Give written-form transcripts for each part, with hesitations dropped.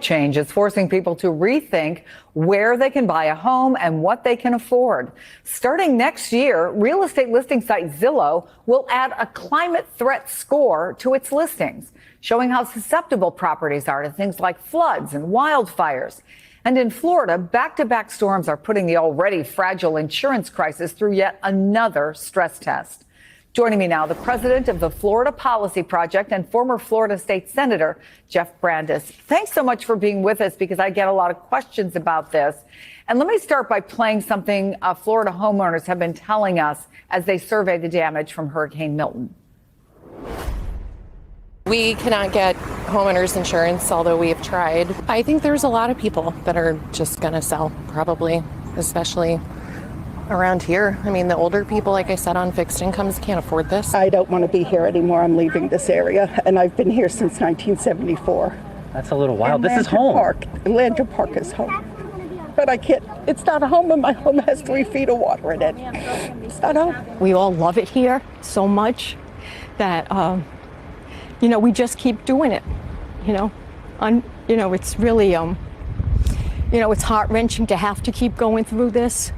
change is forcing people to rethink where they can buy a home and what they can afford. Starting next year, real estate listing site Zillow will add a climate threat score to its listings, showing how susceptible properties are to things like floods and wildfires. And in Florida, back-to-back storms are putting the already fragile insurance crisis through yet another stress test. Joining me now, the president of the Florida Policy Project and former Florida State Senator, Jeff Brandes. Thanks so much for being with us, because I get a lot of questions about this. And let me start by playing something Florida homeowners have been telling us as they survey the damage from Hurricane Milton. We cannot get homeowners insurance, although we have tried. I think there's a lot of people that are just going to sell, probably, especially around here. I mean, the older people, like I said, on fixed incomes can't afford this. I don't want to be here anymore. I'm leaving this area, and I've been here since 1974. That's a little wild. This is home. Landry Park is home. But I can't, it's not a home, and my home has 3 feet of water in it. It's not home. We all love it here so much that, we just keep doing it, it's really, it's heart-wrenching to have to keep going through this.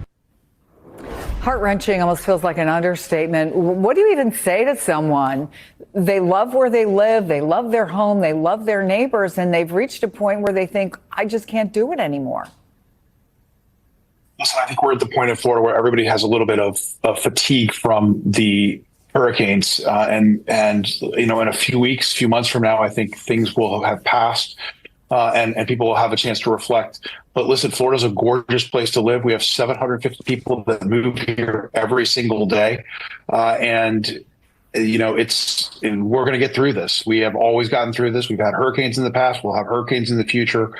Heart-wrenching almost feels like an understatement. What do you even say to someone? They love where they live, they love their home, they love their neighbors, and they've reached a point where they think, I just can't do it anymore. Listen, I think we're at the point in Florida where everybody has a little bit of fatigue from the hurricanes, and in a few months from now, I think things will have passed, and people will have a chance to reflect. But listen, Florida's a gorgeous place to live. We have 750 people that move here every single day, and we're going to get through this. We have always gotten through this. We've had hurricanes in the past. We'll have hurricanes in the future.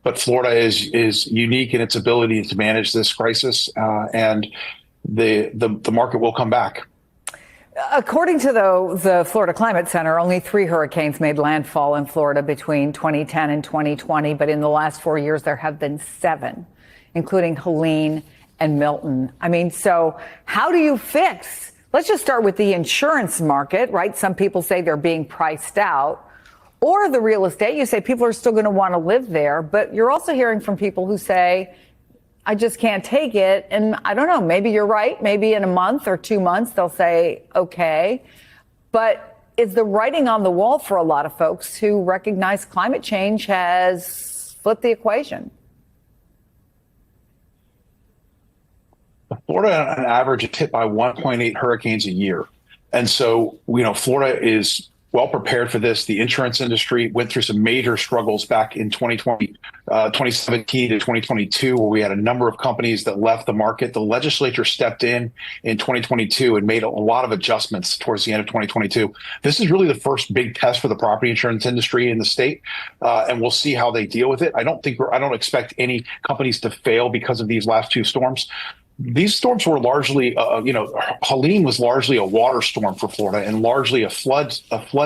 But Florida is unique in its ability to manage this crisis, and the market will come back. According to the Florida Climate Center, only 3 hurricanes made landfall in Florida between 2010 and 2020. But in the last 4 years, there have been 7, including Helene and Milton. I mean, so how do you fix? Let's just start with the insurance market, right? Some people say they're being priced out. Or the real estate. You say people are still going to want to live there. But you're also hearing from people who say, I just can't take it. And I don't know, maybe you're right. Maybe in a month or 2 months, they'll say, okay. But is the writing on the wall for a lot of folks who recognize climate change has flipped the equation? Florida, on average, is hit by 1.8 hurricanes a year. And so, Florida is well prepared for this. The insurance industry went through some major struggles back in 2017 to 2022, where we had a number of companies that left the market. The legislature stepped in 2022 and made a lot of adjustments towards the end of 2022. This is really the first big test for the property insurance industry in the state, and we'll see how they deal with it. I don't expect any companies to fail because of these last 2 storms. These storms were largely, Helene was largely a water storm for Florida and largely a flood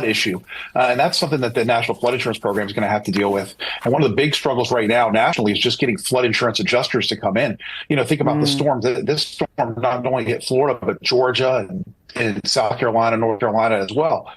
issue. And that's something that the National Flood Insurance Program is going to have to deal with. And one of the big struggles right now nationally is just getting flood insurance adjusters to come in. Think about the storm. This storm not only hit Florida, but Georgia and South Carolina, North Carolina as well.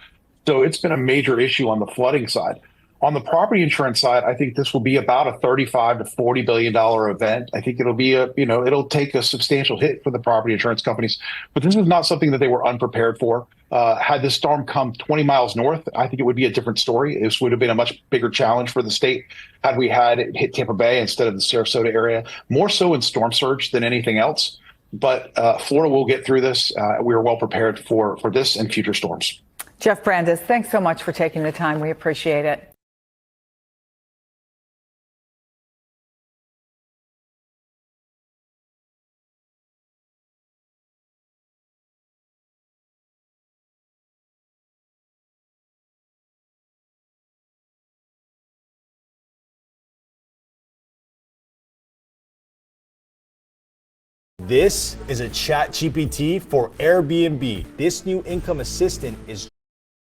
So it's been a major issue on the flooding side. On the property insurance side, I think this will be about a $35 to $40 billion event. I think it'll be it'll take a substantial hit for the property insurance companies, but this is not something that they were unprepared for. Had this storm come 20 miles north, I think it would be a different story. This would have been a much bigger challenge for the state had we had it hit Tampa Bay instead of the Sarasota area, more so in storm surge than anything else. But Florida will get through this. We are well prepared for this and future storms. Jeff Brandes, thanks so much for taking the time. We appreciate it. This is a ChatGPT for Airbnb. This new income assistant is